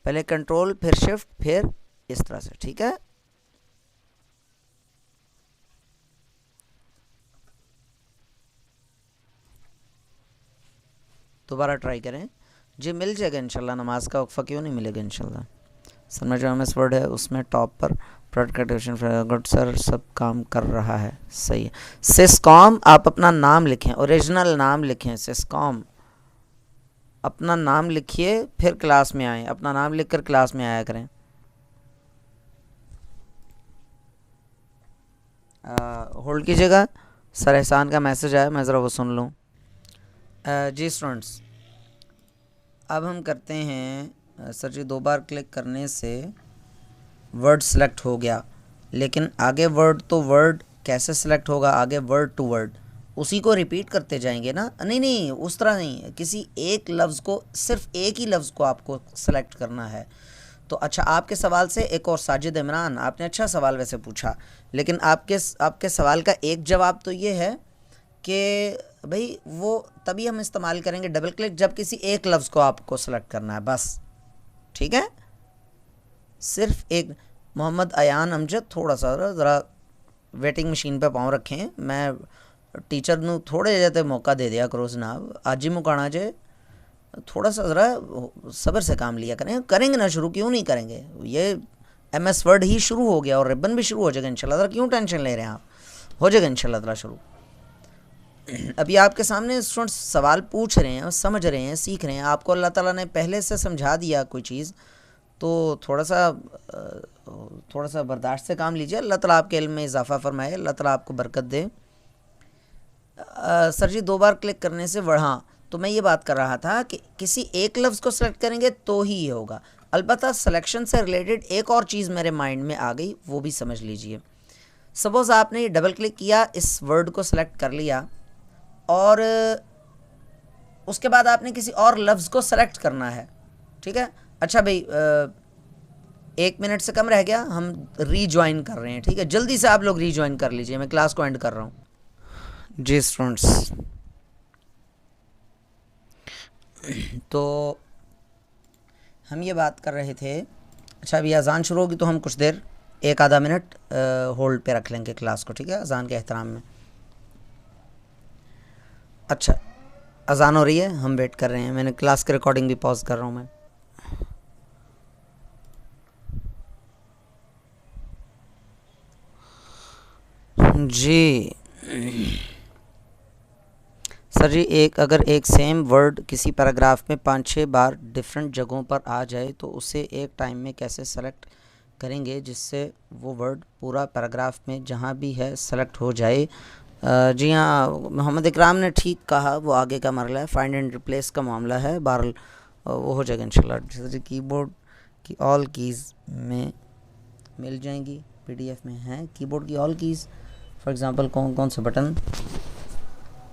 पहले कंट्रोल फिर शिफ्ट, फिर इस तरह से, ठीक है? दोबारा ट्राई करें जी, मिल जाएगा इंशाल्लाह। नमाज का वक्फा क्यों नहीं मिलेगा इंशाल्लाह। सर में जो एमएस वर्ड है उसमें टॉप पर प्रोडक्ट एक्टिवेशन गुड सर, सब काम कर रहा है, सही है। सिस्कॉम, आप अपना नाम लिखें, ओरिजिनल नाम लिखें, सिस्कॉम अपना नाम लिखिए, फिर क्लास में आए, अपना नाम लिखकर क्लास में आया करें। होल्ड कीजिएगा, सर एहसान का मैसेज आया, मैं ज़रा वो सुन लूँ। जी स्टूडेंट्स, अब हम करते हैं सर जी, 2 बार क्लिक करने से वर्ड सेलेक्ट हो गया, लेकिन आगे वर्ड तो वर्ड कैसे सेलेक्ट होगा? आगे वर्ड टू वर्ड उसी को रिपीट करते जाएंगे ना? नहीं नहीं, उस तरह नहीं, किसी एक लफ्ज़ को, सिर्फ एक ही लफ्ज़ को आपको सेलेक्ट करना है। तो अच्छा, आपके सवाल से एक और, साजिद इमरान, आपने अच्छा सवाल वैसे पूछा, लेकिन आपके सवाल का एक जवाब तो ये है कि भाई वो तभी हम इस्तेमाल करेंगे डबल क्लिक जब किसी एक लफ्ज़ को आपको सेलेक्ट करना है, बस, ठीक है? सिर्फ एक। मोहम्मद अयान अमजद, थोड़ा सा ज़रा वेटिंग मशीन पे पाँव रखें, मैं टीचर नू थोड़े जे मौका दे दिया करो जनाब, आज ही मुकाना जे, थोड़ा सा ज़रा सब्र से काम लिया करें। करेंगे ना शुरू, क्यों नहीं करेंगे? ये एमएस वर्ड ही शुरू हो गया और रिबन भी शुरू हो जाएगा इंशाल्लाह, ज़रा क्यों टेंशन ले रहे हैं आप? हो जाएगा इंशाल्लाह ताला शुरू। अभी आपके सामने स्टूडेंट्स सवाल पूछ रहे हैं, समझ रहे हैं, सीख रहे हैं, आपको अल्लाह ताला ने पहले से समझा दिया कोई चीज़, तो थोड़ा सा बर्दाश्त से काम लीजिए। अल्लाह ताला आपके इल्म में इजाफ़ा फरमाए, अल्लाह ताला आपको बरकत दे। सर जी 2 बार क्लिक करने से हाँ, तो मैं ये बात कर रहा था कि किसी एक लफ्ज़ को सेलेक्ट करेंगे तो ही ये होगा। अलबत्ता सिलेक्शन से रिलेटेड एक और चीज़ मेरे माइंड में आ गई, वो भी समझ लीजिए। सपोज़ आपने ये डबल क्लिक किया, इस वर्ड को सेलेक्ट कर लिया, और उसके बाद आपने किसी और लफ्ज़ को सेलेक्ट करना है, ठीक है? अच्छा भाई, 1 मिनट से कम रह गया, हम रीज्वाइन कर रहे हैं, ठीक है? जल्दी से आप लोग रीज्वाइन कर लीजिए, मैं क्लास को एंड कर रहा हूँ। जी स्टूडेंट्स, तो हम ये बात कर रहे थे। अच्छा, अभी अज़ान शुरू होगी तो हम कुछ देर, 1 आधा मिनट होल्ड पे रख लेंगे क्लास को, ठीक है, अज़ान के एहतराम में। अच्छा, अज़ान हो रही है, हम वेट कर रहे हैं, मैंने क्लास की रिकॉर्डिंग भी पॉज कर रहा हूँ मैं। जी सर जी, अगर एक सेम वर्ड किसी पैराग्राफ में 5-6 बार डिफरेंट जगहों पर आ जाए तो उसे एक टाइम में कैसे सेलेक्ट करेंगे जिससे वो वर्ड पूरा पैराग्राफ में जहाँ भी है सेलेक्ट हो जाए? जी हाँ, मोहम्मद इकराम ने ठीक कहा, वो आगे का मरला है, फाइंड एंड रिप्लेस का मामला है, बहरहाल वो हो जाएगा इंशाल्लाह। जैसे कीबोर्ड की ऑल कीज़ में मिल जाएंगी, पीडीएफ में है कीबोर्ड की ऑल कीज़, फॉर एग्ज़ाम्पल कौन कौन से बटन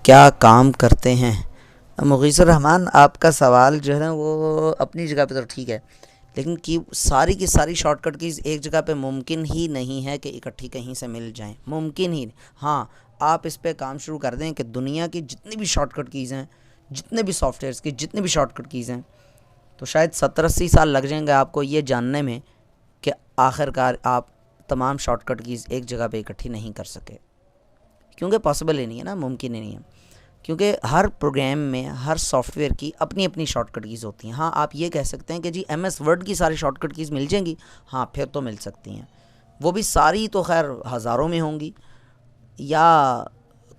क्या काम करते हैं। मुगीसुर रहमान, आपका सवाल जो है ना वो अपनी जगह पे तो ठीक है, लेकिन की सारी शॉर्टकट कीज़ एक जगह पे मुमकिन ही नहीं है कि इकट्ठी कहीं से मिल जाएं, मुमकिन ही नहीं। हाँ, आप इस पे काम शुरू कर दें कि दुनिया की जितनी भी शॉर्टकट कीज़ हैं, जितने भी सॉफ्टवेयर्स की जितनी भी शॉर्टकट कीज़ हैं, तो शायद 70-80 साल लग जाएंगे आपको ये जानने में कि आखिरकार आप तमाम शॉर्टकट कीज़ एक जगह पे इकट्ठी नहीं कर सके, क्योंकि पॉसिबल ही नहीं है ना, मुमकिन ही नहीं है। क्योंकि हर प्रोग्राम में, हर सॉफ्टवेयर की अपनी अपनी शॉर्टकट कीज़ होती हैं। हाँ, आप ये कह सकते हैं कि जी एमएस वर्ड की सारी शॉर्टकट कीज़ मिल जाएंगी, हाँ फिर तो मिल सकती हैं, वो भी सारी तो खैर हज़ारों में होंगी या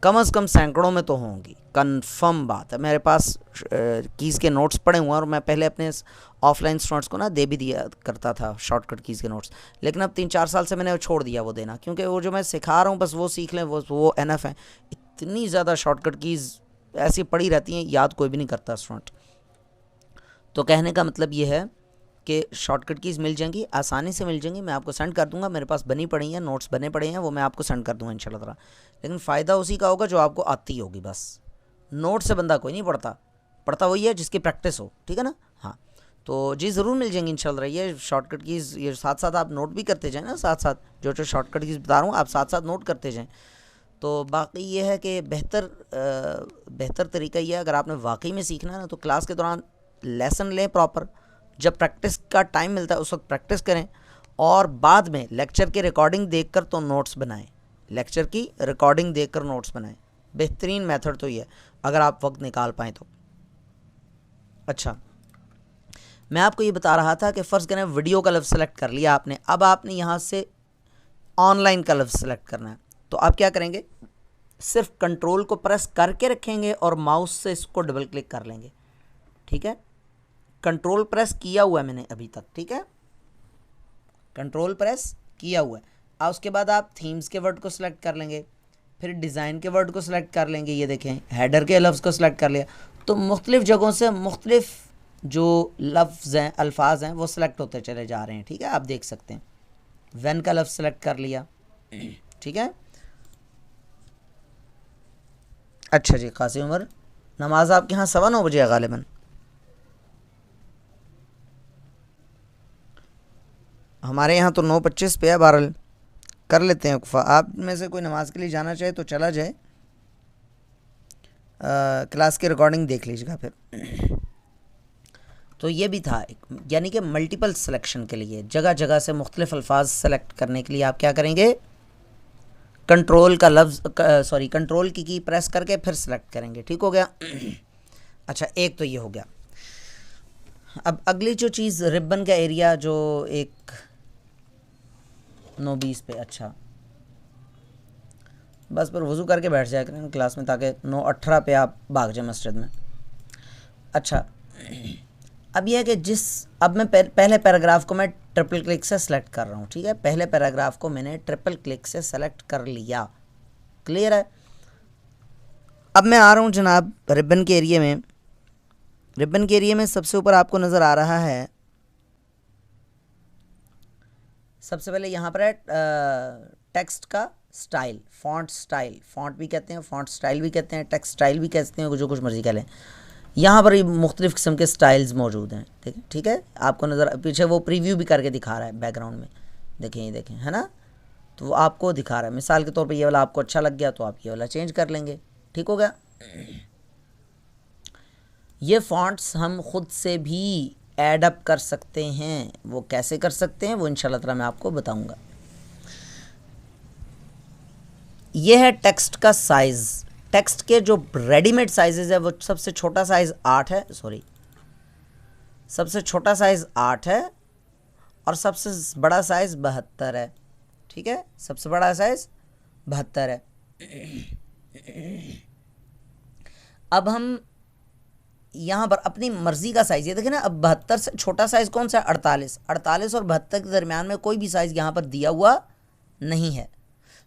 कम से कम सैकड़ों में तो होंगी, कंफर्म बात है। मेरे पास कीज़ के नोट्स पड़े हुए हैं और मैं पहले अपने ऑफलाइन स्टूडेंट्स को ना दे भी दिया करता था शॉर्टकट कीज़ के नोट्स, लेकिन अब 3-4 साल से मैंने छोड़ दिया वो देना, क्योंकि वो जो मैं सिखा रहा हूँ बस वो सीख लें, वो एनफ है। इतनी ज़्यादा शॉर्टकट कीज़ ऐसी पड़ी रहती हैं, याद कोई भी नहीं करता स्टूडेंट। तो कहने का मतलब ये है कि शॉर्टकट कीज़ मिल जाएंगी, आसानी से मिल जाएंगी, मैं आपको सेंड कर दूंगा, मेरे पास बनी पड़ी हैं, नोट्स बने पड़े हैं, वो मैं आपको सेंड कर दूंगा इंशाल्लाह ताला। लेकिन फ़ायदा उसी का होगा जो आपको आती होगी, बस नोट से बंदा कोई नहीं पढ़ता वही है जिसकी प्रैक्टिस हो, ठीक है ना। हाँ, तो जी ज़रूर मिल जाएंगी इंशाल्लाह। ये शॉर्टकट कीज़ ये साथ साथ आप नोट भी करते जाएँ ना, साथ साथ जो शॉर्टकट कीज़ बता रहा हूँ आप साथ साथ नोट करते जाएँ। तो बाकी ये है कि बेहतर तरीका ये है, अगर आपने वाकई में सीखना है ना तो क्लास के दौरान लेसन लें प्रॉपर, जब प्रैक्टिस का टाइम मिलता है उस वक्त प्रैक्टिस करें, और बाद में लेक्चर की रिकॉर्डिंग देखकर तो नोट्स बनाएं, लेक्चर की रिकॉर्डिंग देखकर नोट्स बनाएं। बेहतरीन मेथड तो ये है अगर आप वक्त निकाल पाएँ तो। अच्छा, मैं आपको ये बता रहा था कि फ़र्ज़ करें वीडियो का लफ्ज़ सेलेक्ट कर लिया आपने, अब आपने यहाँ से ऑनलाइन का लफ्ज़ सेलेक्ट करना है, तो आप क्या करेंगे, सिर्फ कंट्रोल को प्रेस करके रखेंगे और माउस से इसको डबल क्लिक कर लेंगे, ठीक है। कंट्रोल प्रेस किया हुआ है मैंने अभी तक, ठीक है, कंट्रोल प्रेस किया हुआ है। अब उसके बाद आप थीम्स के वर्ड को सिलेक्ट कर लेंगे, फिर डिज़ाइन के वर्ड को सिलेक्ट कर लेंगे, ये देखें हेडर के लफ्ज़ को सिलेक्ट कर लिया, तो मुख्तलिफ़ जगहों से मुख्तलिफ़ जो लफ्ज़ हैं, अल्फाज हैं, वो सिलेक्ट होते चले जा रहे हैं, ठीक है, आप देख सकते हैं। वैन का लफ्ज़ सेलेक्ट कर लिया, ठीक है। अच्छा जी, कासिम उमर, नमाज आपके यहाँ 9:15 बजे है गालिबन। हमारे यहाँ तो 9:25 पे है, बहरहाल कर लेते हैं वक्फा। आप में से कोई नमाज के लिए जाना चाहे तो चला जाए, क्लास की रिकॉर्डिंग देख लीजिएगा फिर। तो ये भी था यानी कि मल्टीपल सिलेक्शन के लिए, जगह जगह से मुख्तलिफ अल्फाज सेलेक्ट करने के लिए आप क्या करेंगे, कंट्रोल का लफ्ज़ कंट्रोल की प्रेस करके फिर सेलेक्ट करेंगे, ठीक हो गया। अच्छा, एक तो ये हो गया। अब अगली जो चीज़ रिबन का एरिया जो एक 9:20 पे, अच्छा बस पर वज़ू करके बैठ जाया करें क्लास में ताकि 9:18 पे आप भाग जाए मस्जिद में। अच्छा, अब यह है कि अब मैं पहले पैराग्राफ को मैं ट्रिपल क्लिक से सेलेक्ट कर रहा हूँ, ठीक है, पहले पैराग्राफ को मैंने ट्रिपल क्लिक से सेलेक्ट कर लिया, क्लियर है। अब मैं आ रहा हूँ जनाब रिबन के एरिया में। रिबन के एरिया में सबसे ऊपर आपको नज़र आ रहा है, सबसे पहले यहाँ पर है टेक्स्ट का स्टाइल, फ़ॉन्ट स्टाइल, फ़ॉन्ट भी कहते हैं, फ़ॉन्ट स्टाइल भी कहते हैं, टेक्स्ट स्टाइल भी कहते हैं, जो कुछ मर्जी कह लें। यहाँ पर मुख्तलिफ़ किस्म के स्टाइल्स मौजूद हैं, ठीक है, आपको नज़र पीछे वो प्रीव्यू भी करके दिखा रहा है बैकग्राउंड में, देखें ये देखें, है ना, तो वो आपको दिखा रहा है। मिसाल के तौर पे ये वाला आपको अच्छा लग गया तो आप ये वाला चेंज कर लेंगे, ठीक हो गया। ये फ़ॉन्ट्स हम ख़ुद से भी ऐड अप कर सकते हैं, वो कैसे कर सकते हैं वो इंशाल्लाह ताला मैं आपको बताऊँगा। ये है टेक्स्ट का साइज़, टेक्स्ट के जो रेडीमेड साइजेज़ है वो सबसे छोटा साइज़ 8 है, सबसे छोटा साइज़ 8 है और सबसे बड़ा साइज़ 72 है, ठीक है, सबसे बड़ा साइज़ 72 है। अब हम यहाँ पर अपनी मर्ज़ी का साइज़, ये देखें ना, अब 72 से छोटा साइज़ कौन सा है, 48 और 72 के दरमियान में कोई भी साइज़ यहाँ पर दिया हुआ नहीं है।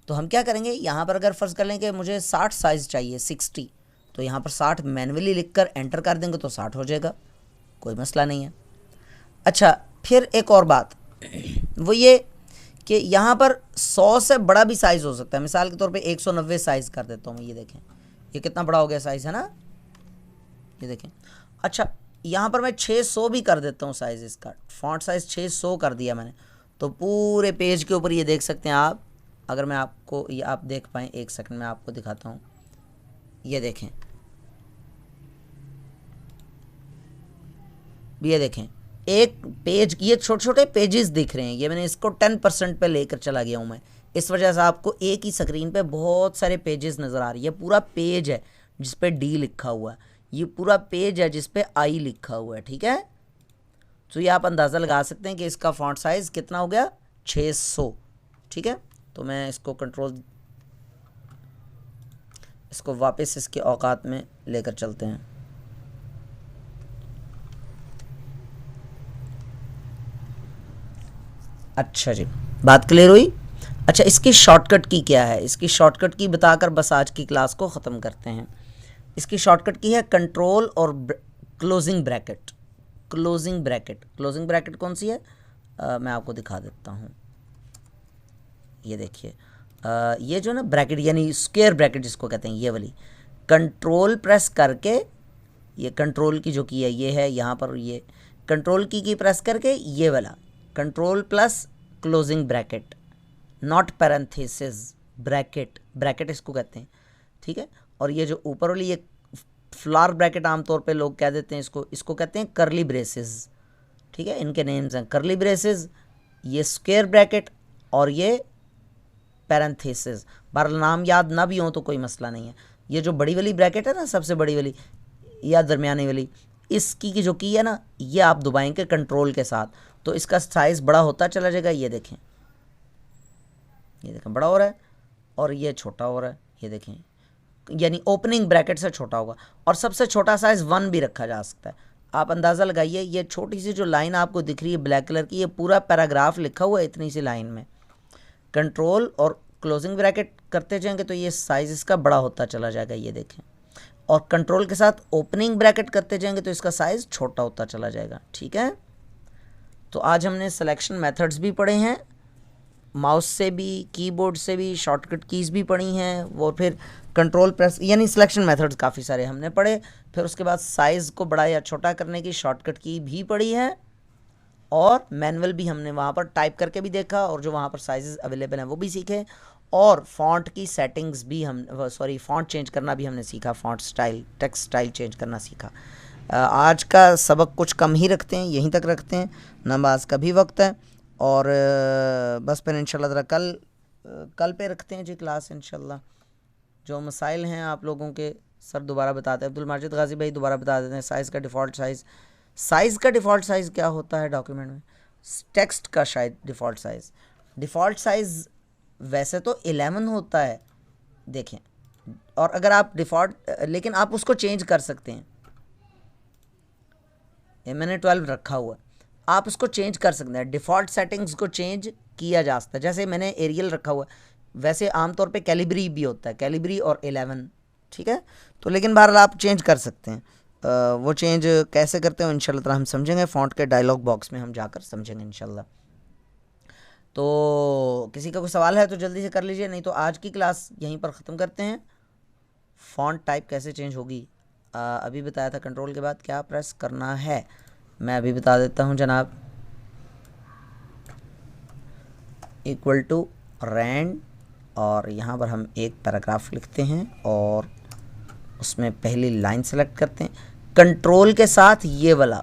तो हम क्या करेंगे, यहाँ पर अगर फ़र्ज़ कर लें कि मुझे 60 साइज़ चाहिए, 60, तो यहाँ पर 60 मैनुअली लिखकर एंटर कर देंगे तो 60 हो जाएगा, कोई मसला नहीं है। अच्छा, फिर एक और बात वो ये कि यहाँ पर 100 से बड़ा भी साइज़ हो सकता है, मिसाल के तौर पे 190 साइज़ कर देता हूँ, ये देखें ये कितना बड़ा हो गया साइज़, है ना, ये देखें। अच्छा, यहाँ पर मैं 600 भी कर देता हूँ साइज़, इसका फ़ॉन्ट साइज़ 600 कर दिया मैंने, तो पूरे पेज के ऊपर ये देख सकते हैं आप। अगर मैं आपको ये आप देख पाएँ, एक सेकंड में आपको दिखाता हूँ, ये देखें, ये देखें एक पेज, ये छोटे छोटे पेजेस दिख रहे हैं, ये मैंने इसको 10% पे लेकर चला गया हूँ मैं, इस वजह से आपको एक ही स्क्रीन पे बहुत सारे पेजेस नज़र आ रही है। पूरा पेज है जिस पे डी लिखा हुआ है, ये पूरा पेज है जिस पे आई लिखा हुआ है, ठीक है। तो ये आप अंदाज़ा लगा सकते हैं कि इसका फ़ॉन्ट साइज़ कितना हो गया, 600, ठीक है। तो मैं इसको वापस इसके औकात में लेकर चलते हैं। अच्छा जी, बात क्लियर हुई। अच्छा, इसकी शॉर्टकट की क्या है? इसकी शॉर्टकट की बताकर बस आज की क्लास को ख़त्म करते हैं। इसकी शॉर्टकट की है कंट्रोल और क्लोजिंग ब्रैकेट। क्लोजिंग ब्रैकेट कौन सी है? मैं आपको दिखा देता हूँ। ये देखिए, ये जो ना ब्रैकेट यानी स्क्वायर ब्रैकेट जिसको कहते हैं, ये वाली कंट्रोल प्रेस करके, ये कंट्रोल की जो की है ये है यहाँ पर, ये कंट्रोल की प्रेस करके ये वाला control plus closing bracket, not parenthesis, bracket इसको कहते हैं, ठीक है। और ये जो ऊपर वाली ये फ्लावर ब्रैकेट आमतौर पे लोग कह देते हैं इसको कहते हैं करली ब्रेसेस, ठीक है। इनके नेम्स हैं करली ब्रेसेस, ये स्क्वायर ब्रैकेट और ये पैरेंथेसिस। बहरहाल नाम याद ना भी हो तो कोई मसला नहीं है। ये जो बड़ी वाली ब्रैकेट है ना, सबसे बड़ी वाली या दरमियानी वाली, इसकी की जो की है ना, ये आप दबाएंगे कंट्रोल के साथ तो इसका साइज़ बड़ा होता चला जाएगा। ये देखें बड़ा हो रहा है और ये छोटा हो रहा है, ये देखें, यानी ओपनिंग ब्रैकेट से छोटा होगा। और सबसे छोटा साइज़ 1 भी रखा जा सकता है। आप अंदाज़ा लगाइए, ये छोटी सी जो लाइन आपको दिख रही है ब्लैक कलर की, ये पूरा पैराग्राफ लिखा हुआ है इतनी सी लाइन में। कंट्रोल और क्लोजिंग ब्रैकेट करते जाएंगे तो ये साइज़ इसका बड़ा होता चला जाएगा, ये देखें। और कंट्रोल के साथ ओपनिंग ब्रैकेट करते जाएंगे तो इसका साइज़ छोटा होता चला जाएगा, ठीक है। तो आज हमने सिलेक्शन मेथड्स भी पढ़े हैं, माउस से भी, कीबोर्ड से भी, शॉर्टकट कीज़ भी पढ़ी हैं, वो फिर कंट्रोल प्रेस, यानी सिलेक्शन मेथड्स काफ़ी सारे हमने पढ़े। फिर उसके बाद साइज़ को बड़ा या छोटा करने की शॉर्टकट की भी पढ़ी है, और मैनुअल भी हमने वहाँ पर टाइप करके भी देखा, और जो वहाँ पर साइज़ अवेलेबल हैं वो भी सीखे। और फ़ॉन्ट की सेटिंग्स भी फ़ॉन्ट चेंज करना भी हमने सीखा, font style, text style change करना सीखा। आज का सबक कुछ कम ही रखते हैं, यहीं तक रखते हैं, नमाज का भी वक्त है। और बस फिर इंशाल्लाह ज़रा कल पे रखते हैं जी क्लास इंशाल्लाह। जो मसाइल हैं आप लोगों के सर दोबारा बताते हैं, अब्दुल माजिद गाजी भाई दोबारा बता देते हैं। साइज़ का डिफ़ॉल्ट साइज़ क्या होता है डॉक्यूमेंट में? टेक्स्ट का शायद डिफ़ॉल्ट साइज़ वैसे तो 11 होता है, देखें। और अगर आप लेकिन आप उसको चेंज कर सकते हैं। ये मैंने 12 रखा हुआ है, आप उसको चेंज कर सकते हैं। डिफ़ॉल्ट सेटिंग्स को चेंज किया जा सकता है। जैसे मैंने एरियल रखा हुआ है, वैसे आमतौर पे कैलिब्री भी होता है, कैलिब्री और 11, ठीक है। तो लेकिन बहरहाल आप चेंज कर सकते हैं। वो चेंज कैसे करते हैं इंशाल्लाह ताला हम समझेंगे, फ़ॉन्ट के डायलॉग बॉक्स में हम जाकर समझेंगे इंशाल्लाह। तो किसी का कोई सवाल है तो जल्दी से कर लीजिए, नहीं तो आज की क्लास यहीं पर ख़त्म करते हैं। फ़ॉन्ट टाइप कैसे चेंज होगी अभी बताया था। कंट्रोल के बाद क्या प्रेस करना है मैं अभी बता देता हूं जनाब। इक्वल टू रैंड, और यहाँ पर हम एक पैराग्राफ लिखते हैं और उसमें पहली लाइन सेलेक्ट करते हैं। कंट्रोल के साथ ये वाला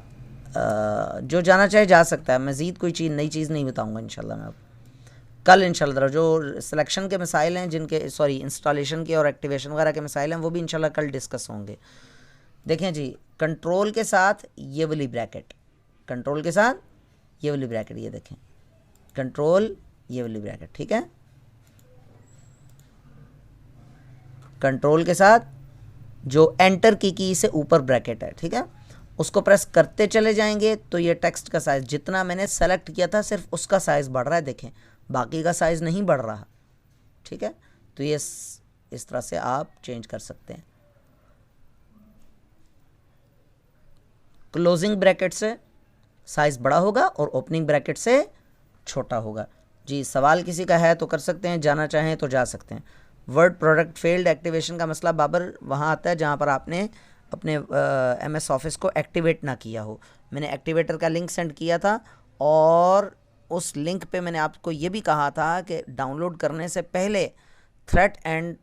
जो जाना चाहे जा सकता है। मज़ीद कोई नई चीज़ नहीं बताऊंगा इंशाल्लाह मैं अब कल इंशाल्लाह। जो सिलेक्शन के मसाइल हैं इंस्टॉलेशन के और एक्टिवेशन वगैरह के मसाइल हैं वो भी इंशाल्लाह कल डिस्कस होंगे। देखें जी, कंट्रोल के साथ ये वाली ब्रैकेट, कंट्रोल के साथ ये वाली ब्रैकेट, ये देखें कंट्रोल ये वाली ब्रैकेट, ठीक है। कंट्रोल के साथ जो एंटर की से ऊपर ब्रैकेट है, ठीक है, उसको प्रेस करते चले जाएंगे तो ये टेक्स्ट का साइज़ जितना मैंने सेलेक्ट किया था सिर्फ उसका साइज़ बढ़ रहा है, देखें बाकी का साइज़ नहीं बढ़ रहा, ठीक है। तो ये इस तरह से आप चेंज कर सकते हैं। क्लोजिंग ब्रैकेट से साइज़ बड़ा होगा और ओपनिंग ब्रैकेट से छोटा होगा। जी, सवाल किसी का है तो कर सकते हैं, जाना चाहें तो जा सकते हैं। वर्ड प्रोडक्ट फेल्ड एक्टिवेशन का मसला बाबर वहाँ आता है जहाँ पर आपने अपने MS ऑफिस को एक्टिवेट ना किया हो। मैंने एक्टिवेटर का लिंक सेंड किया था और उस लिंक पे मैंने आपको ये भी कहा था कि डाउनलोड करने से पहले threat and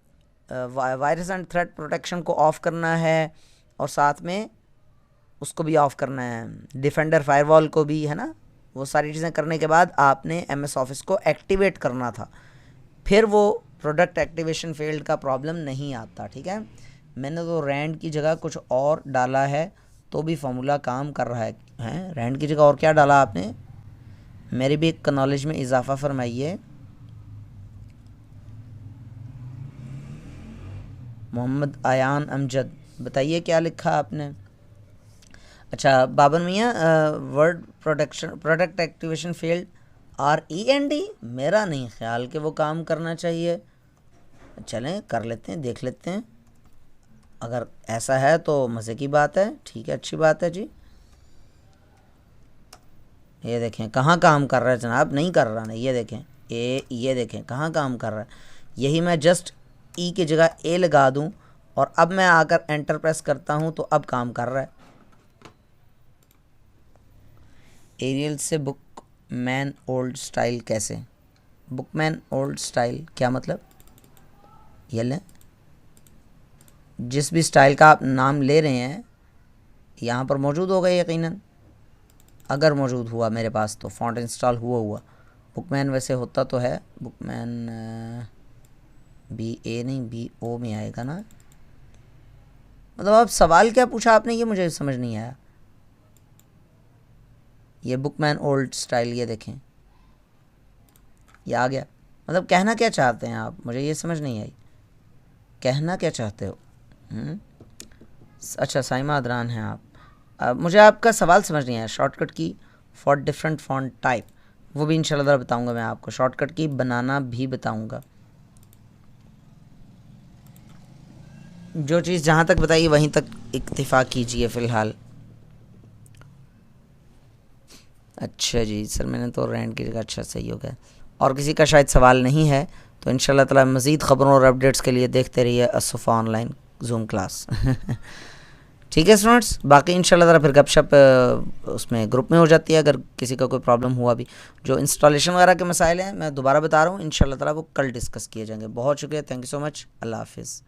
virus and threat protection को ऑफ़ करना है और साथ में उसको भी ऑफ़ करना है, डिफेंडर फायरवॉल को भी, है ना। वो सारी चीज़ें करने के बाद आपने MS ऑफिस को एक्टिवेट करना था, फिर वो प्रोडक्ट एक्टिवेशन फेल्ड का प्रॉब्लम नहीं आता, ठीक है। मैंने तो रैंड की जगह कुछ और डाला है तो भी फार्मूला काम कर रहा है। रैंड की जगह और क्या डाला आपने? मेरी भी एक नॉलेज में इजाफ़ा फरमाइए। मोहम्मद आयान अमजद, बताइए क्या लिखा आपने। अच्छा बाबर मियाँ, word product activation field REND, मेरा नहीं ख्याल कि वो काम करना चाहिए। चलें कर लेते हैं, देख लेते हैं, अगर ऐसा है तो मज़े की बात है, ठीक है, अच्छी बात है जी। ये देखें कहाँ काम कर रहा है जनाब, नहीं कर रहा नहीं, ये देखें ये देखें कहाँ काम कर रहा है। यही मैं जस्ट ई की जगह ए लगा दूं और अब मैं आकर एंटर प्रेस करता हूं तो अब काम कर रहा है। एरियल से बुकमैन ओल्ड स्टाइल कैसे, बुकमैन ओल्ड स्टाइल क्या मतलब, ये लें, जिस भी स्टाइल का आप नाम ले रहे हैं यहाँ पर मौजूद होगा यकीनन, अगर मौजूद हुआ मेरे पास तो फ़ॉन्ट इंस्टॉल हुआ। बुकमैन वैसे होता तो है, बुकमैन BA नहीं BO में आएगा ना, मतलब आप सवाल क्या पूछा आपने ये मुझे समझ नहीं आया। ये बुकमैन ओल्ड स्टाइल, ये देखें ये आ गया, मतलब कहना क्या चाहते हैं आप, मुझे ये समझ नहीं आई, कहना क्या चाहते हो। अच्छा साइमा अदरान हैं आप, मुझे आपका सवाल समझ नहीं आया। शॉर्टकट की फॉर डिफरेंट फॉन्ट टाइप, वो भी इंशाल्लाह बताऊंगा मैं आपको, शॉर्टकट की बनाना भी बताऊंगा। जो चीज़ जहाँ तक बताइए वहीं तक इक्तिफा कीजिए फ़िलहाल। अच्छा जी सर, मैंने तो रैंड की जगह, अच्छा सही हो गया। और किसी का शायद सवाल नहीं है तो इंशाल्लाह ताला मज़ीद ख़बरों और अपडेट्स के लिए देखते रहिए असफ़ा ऑनलाइन जूम क्लास। ठीक है स्टूडेंट्स, बाकी इंशाल्लाह ताला फिर गपशप उसमें ग्रुप में हो जाती है, अगर किसी का कोई प्रॉब्लम हुआ भी। जो इंस्टॉलेशन वगैरह के मसाइल हैं मैं दोबारा बता रहा हूँ, इंशाल्लाह ताला वो कल डिस्कस किए जाएंगे। बहुत शुक्रिया, थैंक यू सो मच, अल्लाह हाफिज़।